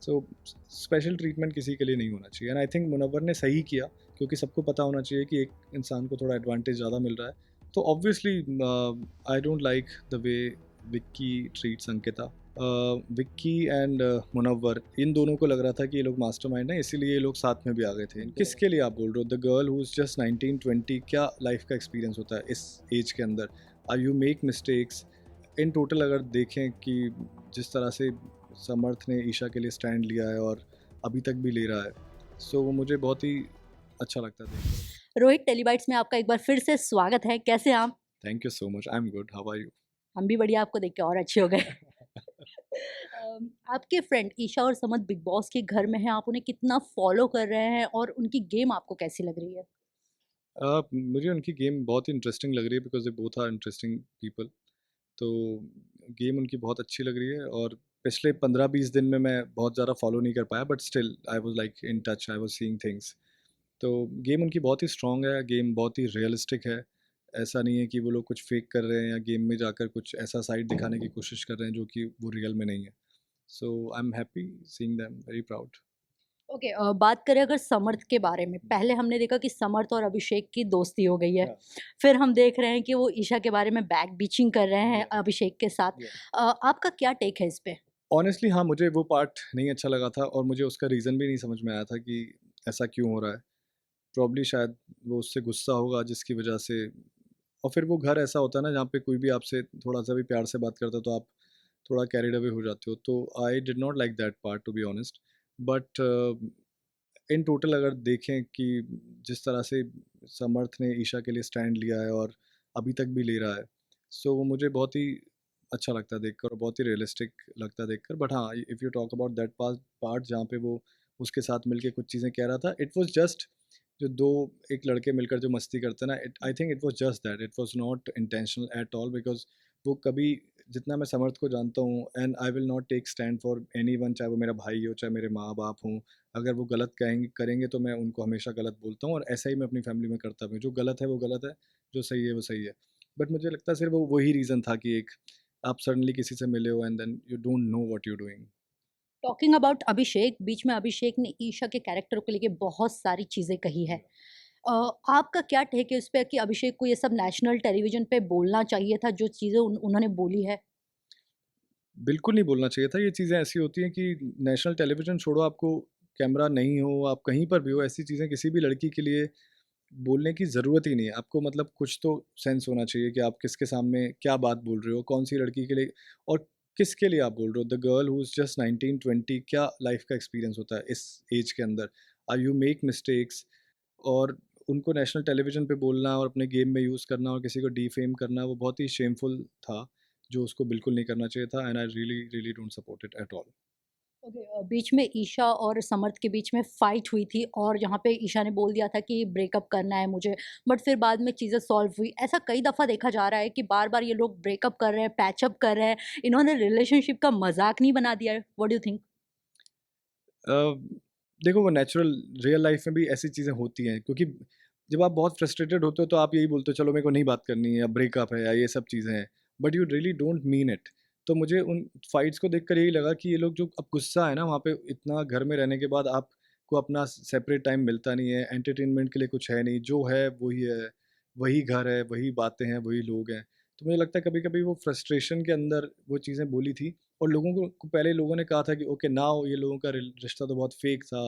So special treatment किसी के लिए नहीं होना चाहिए, एंड आई थिंक मुनव्वर ने सही किया, क्योंकि सबको पता होना चाहिए कि एक इंसान को थोड़ा एडवांटेज ज़्यादा मिल रहा है। तो obviously I don't like the way Vicky treats Ankita. Vicky and Munawar, इन दोनों को लग रहा था कि ये लोग मास्टरमाइंड हैं, इसीलिए ये लोग साथ में भी आ गए थे। किसके लिए आप बोल रहे हो? The girl who is just 19-20, क्या लाइफ का एक्सपीरियंस होता है इस एज के अंदर? I you make mistakes in total. अगर देखें कि जिस तरह से समर्थ ने ईशा के लिए स्टैंड लिया है और अभी तक भी ले रहा है, सो वो मुझे बहुत ही अच्छा लगता है देखकर। रोहित टेलीबाइट्स में आपका एक बार फिर से स्वागत है। कैसे हैं आप? Thank you so much, I am good, how are you? हम भी बढ़िया, आपको देख के और अच्छे हो गए। आपके फ्रेंड ईशा और समत बिग बॉस के घर में हैं, आप उन्हें कितना फ़ॉलो कर रहे हैं और उनकी गेम आपको कैसी लग रही है? मुझे उनकी गेम बहुत ही इंटरेस्टिंग लग रही है, because they both are interesting people. तो गेम उनकी बहुत अच्छी लग रही है, और पिछले 15-20 दिन में मैं बहुत ज़्यादा फॉलो नहीं कर पाया, but still I was like in touch, I was seeing things. तो गेम उनकी बहुत ही स्ट्रॉन्ग है, गेम बहुत ही रियलिस्टिक है। ऐसा नहीं है कि वो लोग कुछ फेक कर रहे हैं या गेम में जाकर कुछ ऐसा साइड दिखाने की कोशिश कर रहे हैं जो कि वो रियल में नहीं है। So I am happy seeing them, very proud. Okay, बात करें अगर समर्थ के बारे में, पहले हमने देखा कि समर्थ और अभिषेक की दोस्ती हो गई है। Yeah. फिर हम देख रहे हैं कि वो ईशा के बारे में बैक बीचिंग कर रहे हैं Yeah. अभिषेक के साथ। Yeah. आपका क्या टेक है इस पे? ऑनेस्टली हाँ, मुझे वो पार्ट नहीं अच्छा लगा था, और मुझे उसका रीज़न भी नहीं समझ में आया था कि ऐसा क्यों हो रहा है। प्रॉब्ली शायद वो उससे गुस्सा होगा जिसकी वजह से। और फिर वो घर ऐसा होता है ना जहाँ पे कोई भी आपसे थोड़ा-सा भी प्यार से बात करता है तो आप थोड़ा कैरिड अवे हो जाते हो। तो I did not like that part, to be honest. But in total अगर देखें कि जिस तरह से समर्थ ने ईशा के लिए स्टैंड लिया है और अभी तक भी ले रहा है, सो वो मुझे बहुत ही अच्छा लगता है देखकर, और बहुत ही रियलिस्टिक लगता है देखकर। बट हाँ, if you talk about that part जहाँ पे वो उसके साथ मिलके कुछ चीज़ें कह रहा था, इट वाज़ जस्ट जो 2 एक लड़के मिलकर जो मस्ती करते हैं ना, it I think it was just that, it was not intentional at all, because वो कभी, जितना मैं समर्थ को जानता हूँ, and I will not take stand for anyone, चाहे वो मेरा भाई हो, चाहे मेरे माँ-बाप हों। अगर वो गलत करेंगे तो मैं उनको हमेशा गलत बोलता हूँ, और ऐसा ही मैं अपनी फैमिली में करता भी हूँ। जो गलत है वो गलत है, जो सही है वो सही है। बट मुझे लगता है सिर्फ वो वही रीज़न था कि एक आप सडनली किसी से मिले हो and then you don't know what you are doing. Talking about Abhishek, बीच में अभिषेक ने ईशा के कैरेक्टर को लेके बहुत सारी चीज़ें कही है। अ, आपका क्या टेक है इस पे कि अभिषेक को ये सब नेशनल टेलीविज़न पे बोलना चाहिए था, जो चीज़ें उन्होंने बोली है? बिल्कुल नहीं बोलना चाहिए था। ये चीज़ें ऐसी होती हैं कि नेशनल टेलीविज़न छोड़ो, आपको कैमरा नहीं हो, आप कहीं पर भी हो, ऐसी चीज़ें किसी भी लड़की के लिए बोलने की ज़रूरत ही नहीं है। आपको मतलब कुछ तो सेंस होना चाहिए कि आप किसके सामने क्या बात बोल रहे हो, कौन-सी लड़की के लिए और किसके लिए आप बोल रहे हो। The girl who is just 19-20, क्या लाइफ़ का एक्सपीरियंस होता है इस एज के अंदर? यू मेक मिस्टेक्स, और उनको नेशनल टेलीविज़न पे बोलना और अपने गेम में यूज़ करना और किसी को डिफेम करना, वो बहुत ही शेमफुल था, जो उसको बिल्कुल नहीं करना चाहिए था, and I really, really don't support it at all. Okay, बीच में ईशा और समर्थ के बीच में फाइट हुई थी और जहाँ पे ईशा ने बोल दिया था कि ब्रेकअप करना है मुझे, बट फिर बाद में चीज़ें सॉल्व हुई। ऐसा कई दफ़ा देखा जा रहा है कि बार-बार ये लोग ब्रेकअप कर रहे हैं, पैचअप कर रहे हैं। इन्होंने रिलेशनशिप का मज़ाक नहीं बना दिया है। What do you think? Uh, देखो, वो नेचुरल रियल लाइफ में भी ऐसी चीज़ें होती हैं, क्योंकि जब आप बहुत फ्रस्ट्रेटेड होते हो तो आप यही बोलते हो चलो मेरे को नहीं बात करनी है, या ब्रेकअप है, या ये सब चीज़ें हैं, but you really don't mean it. तो मुझे उन फाइट्स को देखकर यही लगा कि ये लोग जो अब गुस्सा है ना, वहाँ पे इतना घर में रहने के बाद आपको अपना सेपरेट टाइम मिलता नहीं है, एंटरटेनमेंट के लिए कुछ है नहीं, जो है वही है, वही घर है, वही बातें हैं, वही लोग हैं। तो मुझे लगता है कभी कभी वो फ्रस्ट्रेशन के अंदर वो चीज़ें बोली थी, और लोगों को पहले लोगों ने कहा था कि ओके नाउ ये लोगों का रिश्ता तो बहुत फेक था,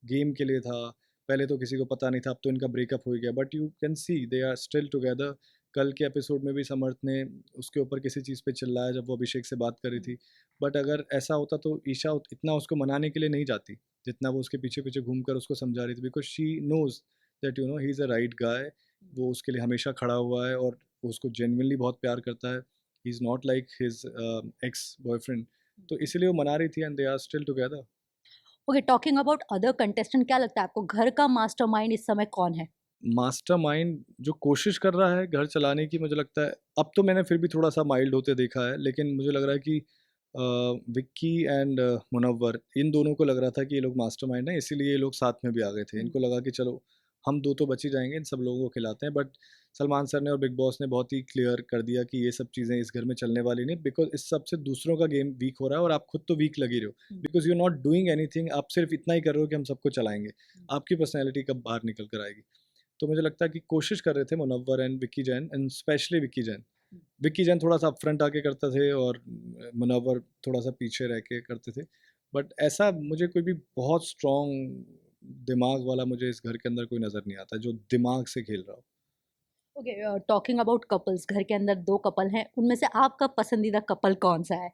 गेम के लिए था, पहले तो किसी को पता नहीं था, अब तो इनका ब्रेकअप हो गया, but you can see they are still together. कल के एपिसोड में भी समर्थ ने उसके ऊपर किसी चीज़ पे चिल्लाया जब वो अभिषेक से बात कर रही थी। बट अगर ऐसा होता तो ईशा इतना उसको मनाने के लिए नहीं जाती, जितना वो उसके पीछे पीछे घूम कर उसको समझा रही थी, because she knows that you know he is a right guy. वो उसके लिए हमेशा खड़ा हुआ है, और वो उसको जेन्युइनली बहुत प्यार करता है। He is not like his ex boyfriend. तो इसीलिए वो मना रही थी, and they are still together. Okay, talking about other contestant, क्या लगता है आपको घर का मास्टरमाइंड इस समय कौन है? मास्टरमाइंड जो कोशिश कर रहा है घर चलाने की, मुझे लगता है अब तो मैंने फिर भी थोड़ा-सा माइल्ड होते देखा है, लेकिन मुझे लग रहा है कि विक्की एंड मुनव्वर, इन दोनों को लग रहा था कि ये लोग मास्टरमाइंड हैं, इसीलिए ये लोग साथ में भी आ गए थे। इनको लगा कि चलो हम 2 तो बच ही जाएँगे, इन सब लोगों को खिलाते हैं। बट सलमान सर ने और बिग बॉस ने बहुत ही क्लियर कर दिया कि ये सब चीज़ें इस घर में चलने वाली नहीं, बिकॉज़ इस सब से दूसरों का गेम वीक हो रहा है और आप खुद तो वीक लग ही रहे हो। Hmm, because you are not doing anything, आप सिर्फ़ इतना ही कर रहे हो कि हम सबको चलाएँगे। हुँ, आपकी पर्सनैलिटी कब बाहर निकल कर आएगी? तो मुझे लगता है कि कोशिश कर रहे थे Munawar and Vicky Jain and specially Vicky Jain. Hmm. Vicky Jain थोड़ा-सा अपफ्रंट आके करते थे और मुनव्वर थोड़ा-सा पीछे रह के करते थे। बट ऐसा मुझे कोई भी बहुत स्ट्रॉन्ग दिमाग वाला मुझे इस घर के अंदर कोई नज़र नहीं आता, जो दिमाग से खेल रहा हो। ओके, टॉकिंग अबाउट कपल्स, घर के अंदर 2 कपल हैं, उनमें से आपका पसंदीदा कपल कौन-सा है?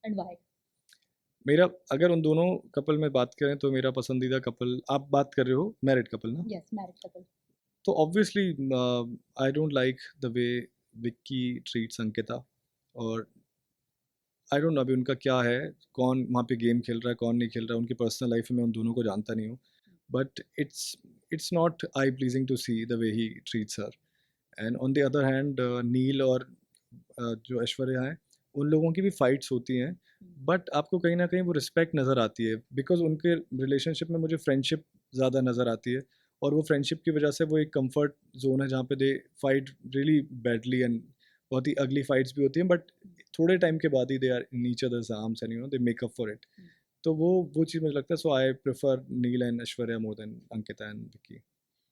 And why? मेरा अगर उन दोनों कपल में बात करें तो मेरा पसंदीदा कपल आप बात कर रहे हो मैरिड कपल ना? Yes, married couple. तो obviously I don't like the way Vicky treats Ankita और आई डोंट नो अभी उनका क्या है, कौन वहाँ पे गेम खेल रहा है, कौन नहीं खेल रहा है, उनकी पर्सनल लाइफ में उन दोनों को जानता नहीं हूँ। But it's not I pleasing to see the way he treats her. And on the other hand Neil और जो ऐश्वर्या हैं, उन लोगों की भी फाइट्स होती हैं, हुँ, बट आपको कहीं न कहीं वो रिस्पेक्ट नज़र आती है बिकॉज़ उनके रिलेशनशिप में मुझे फ्रेंडशिप ज़्यादा नज़र आती है और वो फ्रेंडशिप की वजह से वो एक कम्फर्ट ज़ोन है जहाँ पे they fight really badly and बहुत ही अगली फाइट्स भी होती हैं बट थोड़े टाइम के बाद ही they are in each others arms and they make up for it. Hmm. तो वो चीज़ मुझे लगता है so I prefer Neil and Aishwarya more than Ankita and Vicky.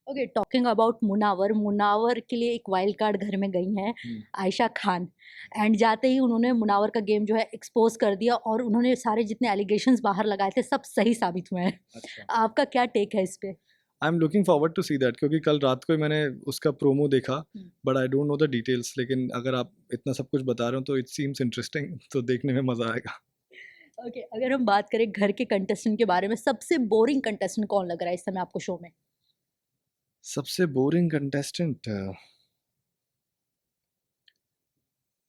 Okay, talking about Munawar, Munawar के लिए एक वाइल्ड कार्ड घर में गई हैं हुँ, आयशा खान, एंड जाते ही उन्होंने मुनावर का गेम जो है एक्सपोज़ कर दिया और उन्होंने सारे जितने एलिगेशंस बाहर लगाए थे सब सही साबित हुए हैं। अच्छा। आपका क्या टेक है इस पे? I am looking forward to see that क्योंकि कल रात को ही मैंने उसका प्रोमो देखा, hmm. But I don't know the details लेकिन अगर आप इतना सब कुछ बता रहे हो तो इट सीम्स इंटरेस्टिंग तो देखने में मज़ा आएगा। ओके, अगर हम बात करें घर के कंटेस्टेंट के बारे में, सबसे बोरिंग कंटेस्टेंट कौन लग रहा है इस समय आपको शो में? सबसे boring contestant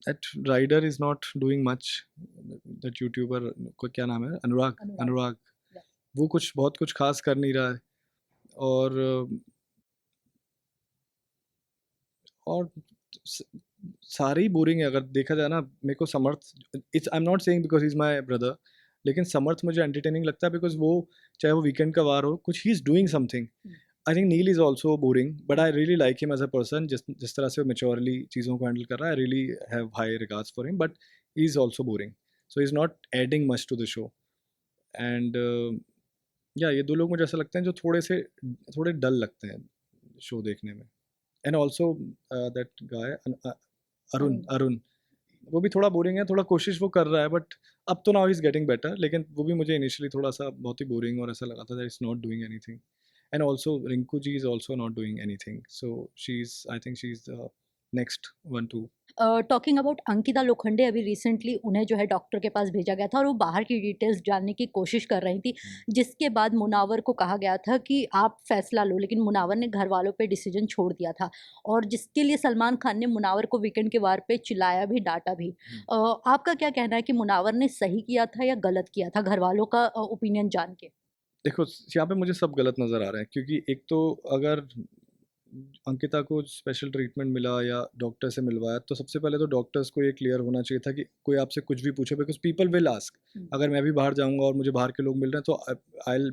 that rider is not doing much, that YouTuber को क्या नाम है? अनुराग, अनुराग। अनुराग। या वो कुछ बहुत कुछ ख़ास कर नहीं रहा है और और स सारे ही बोरिंग है अगर देखा जाए ना मेरे को Samarth it's I am not saying because he is my brother लेकिन समर्थ मुझे एंटरटेनिंग लगता है बिकॉज़ वो चाहे वो वीकेंड का वार हो, कुछ he is doing something. Hmm, I think Neil is also boring but hmm, I really like him as a person जिस जिस तरह से वो मैच्योरली चीज़ों को हैंडल कर रहा है, I really have high regards for him but he is also boring. So he is not adding much to the show and या ये 2 लोग मुझे ऐसा लगते हैं जो थोड़े डल लगते हैं शो देखने में। And also that guy Arun Arun. Arun वो भी थोड़ा बोरिंग है, थोड़ा कोशिश वो कर रहा है बट अब तो now he is getting better लेकिन वो भी मुझे इनिशियली थोड़ा-सा बहुत ही बोरिंग और ऐसा लगा था that is not doing anything. And also Rinku ji is also not doing anything. So she is I think she is the next one to talking about Ankita Lokhande, अभी रिसेंटली उन्हें जो है डॉक्टर के पास भेजा गया था और वो बाहर की डिटेल्स जानने की कोशिश कर रही थी, जिसके बाद मुनावर को कहा गया था कि आप फैसला लो, लेकिन मुनावर ने घर वालों पे डिसीजन छोड़ दिया था और जिसके लिए सलमान खान ने मुनावर को वीकेंड के वार पे चिल्लाया भी, डांटा भी। आपका क्या कहना है कि मुनावर ने सही किया था या गलत किया था घर वालों का ओपिनियन जान के? देखो यहाँ पे मुझे सब गलत नज़र आ रहा है क्योंकि एक तो अगर अंकिता को स्पेशल ट्रीटमेंट मिला या डॉक्टर से मिलवाया तो सबसे पहले तो डॉक्टर्स को ये क्लियर होना चाहिए था कि कोई आपसे कुछ भी पूछे बिकॉज पीपल विल आस्क। हुँ, अगर मैं भी बाहर जाऊंगा और मुझे बाहर के लोग मिल रहे हैं तो I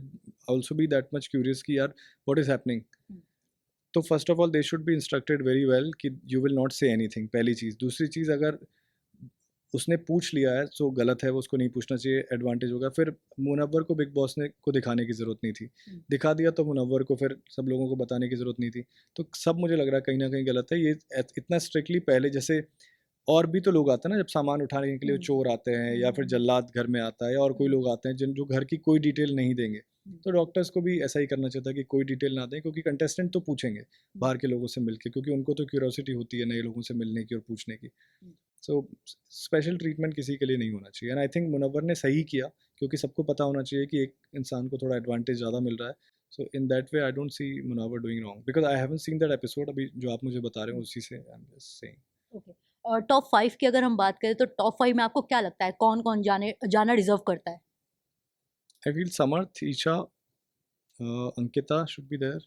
also be that much curious कि यार व्हाट इज़ हैपनिंग। हुँ, तो first of all they should be instructed very well कि you will not say anything, पहली चीज़। दूसरी चीज़ अगर उसने पूछ लिया है सो गलत है, वो उसको नहीं पूछना चाहिए, एडवांटेज होगा। फिर मुनव्वर को बिग बॉस ने को दिखाने की ज़रूरत नहीं थी। हुँ, दिखा दिया तो मुनव्वर को फिर सब लोगों को बताने की ज़रूरत नहीं थी। तो सब मुझे लग रहा है कहीं न कहीं गलत है। ये इतना स्ट्रिक्टली पहले जैसे और भी तो लोग आते हैं ना जब सामान उठाने के लिए हुँ, चोर आते हैं या हुँ, फिर हुँ, जल्लाद घर में आता है या और कोई हुँ, लोग आते हैं जिन जो घर की कोई डिटेल नहीं देंगे। हुँ, तो डॉक्टर्स को भी ऐसा ही करना चाहिए था कि कोई डिटेल ना दें क्योंकि कंटेस्टेंट तो पूछेंगे हुँ, बाहर के लोगों से मिलके क्योंकि उनको तो क्यूरियोसिटी होती है नए लोगों से मिलने की और पूछने की। हुँ। सो स्पेशल ट्रीटमेंट किसी के लिए नहीं होना चाहिए एंड आई थिंक मुनव्वर ने सही किया क्योंकि सबको पता होना चाहिए कि एक इंसान को थोड़ा एडवांटेज ज़्यादा मिल रहा है। So in that way I don't see Munawar doing wrong because I haven't seen that episode अभी जो आप मुझे बता रहे हो हुँ। उसी से I am just saying. Okay, और टॉप 5 की अगर हम बात करें तो टॉप 5 में आपको क्या लगता है कौन-कौन जाना डिज़र्व करता है? I feel Samarth, Isha, Ankita should be there.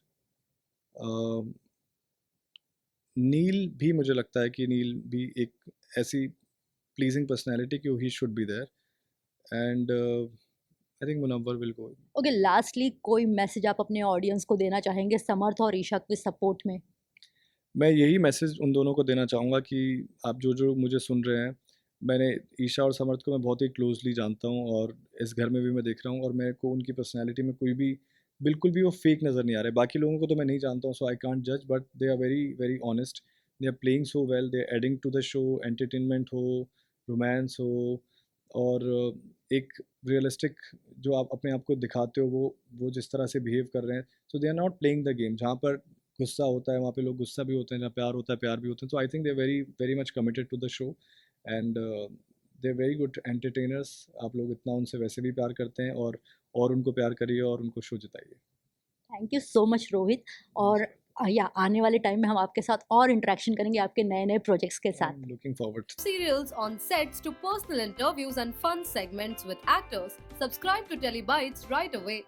Neil भी मुझे लगता है कि नील भी एक ऐसी प्लीजिंग पर्सनैलिटी कि he should be there and I think Munawar will go. Okay, lastly कोई मैसेज आप अपने ऑडियंस को देना चाहेंगे समर्थ और ईशा के सपोर्ट में? मैं यही मैसेज उन दोनों को देना चाहूँगा कि आप जो मुझे सुन रहे हैं, मैंने ईशा और समर्थ को मैं बहुत ही क्लोज़ली जानता हूँ और इस घर में भी मैं देख रहा हूँ और मेरे को उनकी पर्सनैलिटी में कोई भी बिल्कुल भी वो फेक नज़र नहीं आ रहा है। बाकी लोगों को तो मैं नहीं जानता हूँ, सो आई कांट जज, but they are very very honest. They are playing so well, they are adding to the show, entertainment हो, रोमांस हो और एक रियलिस्टिक जो आप अपने आप को दिखाते हो वो जिस तरह से बिहेव कर रहे हैं, so they are not playing the game. जहाँ पर गुस्सा होता है वहाँ पे लोग गुस्सा भी होते हैं, जहाँ प्यार होता है प्यार भी होते हैं। तो I think they are very very much committed to the show and they are very good entertainers. आप लोग इतना उनसे वैसे भी प्यार करते हैं और उनको प्यार करिए और उनको शो जिताइए। Thank you so much Rohit. और या आने वाले टाइम में हम आपके साथ और इंटरेक्शन करेंगे आपके नए-नए प्रोजेक्ट्स के आई साथ। M looking forward. Serials on sets to personal interviews and fun segments with actors. Subscribe to Telebytes right away.